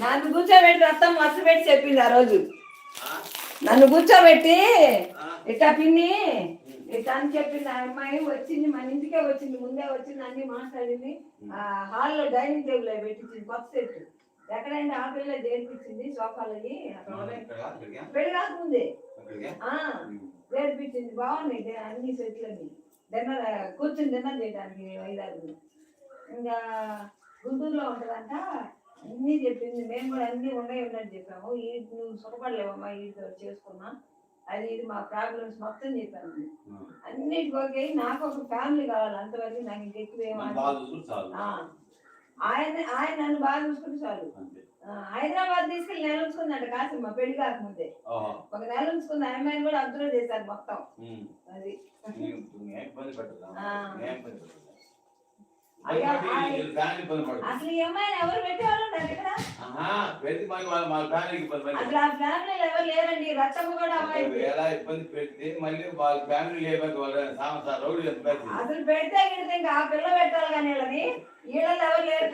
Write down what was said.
నన్ను కూర్చోబెట్టి రక్తం మస్తు పెట్టి చెప్పింది ఆ రోజు. నన్ను కూర్చోబెట్టి ఇట్లా పిన్ని ఇట్లా అని చెప్పింది. ఆ అమ్మాయి వచ్చింది, మన ఇంటికే వచ్చింది, ముందే వచ్చింది, అన్ని మాట్లాడింది. ఆ హాల్లో డైనింగ్ టేబుల్ అవి పెట్టించింది, కొత్త సెట్. ఎక్కడైనా ఆ పిల్ల చేర్పించింది సోఫాలకి, పెళ్లి కాకముందే చేర్పించింది. బాగున్నాయి అన్ని సెట్లన్నీ. డిన్నర్ కూర్చుని డిన్నర్ చేయడానికి 5-6. ఇంకా గుంటూరులో ఉంటుందంట. అన్నీ చెప్పింది. మేము కూడా అన్నీ ఉన్నట్టు చెప్పాము. ఈ నువ్వు సుఖపడలేవమ్మా, వీటితో చేసుకున్నా, అది ఇది మా ప్రాబ్లమ్స్ మొత్తం చెప్పాను. అన్నిటికి ఓకే. నాకు ఒక ఫ్యామిలీ కావాలి, అంతవరకు నాకు ఇంకెక్కువ ఆయన ఆయన నన్ను బాగా చూసుకుంటే చాలు. హైదరాబాద్ తీసుకెళ్ళి నెల ఉంచుకుందంట కాసిమ్మ, పెళ్లి కాకముందే. ఒక నెల ఉంచుకుంది. అమ్మాయిని కూడా అబ్జర్వ్ చేశారు మొత్తం. అది అసలు ఈ అమ్మాయిని ఎవరు పెట్టేవాళ్ళు ఇక్కడ? అసలు ఆ ఫ్యామిలీలో ఎవరు లేరండి. రత్తమ్మ కూడా అమ్మాయి ఎలా ఇబ్బంది పెడితే మళ్ళీ వాళ్ళ ఫ్యామిలీ లేకపోతే వాళ్ళ అసలు పెడితే ఇంకా ఆ పిల్ల పెట్టాలి కానీ వీళ్ళని, వీళ్ళని ఎవరు లేరు.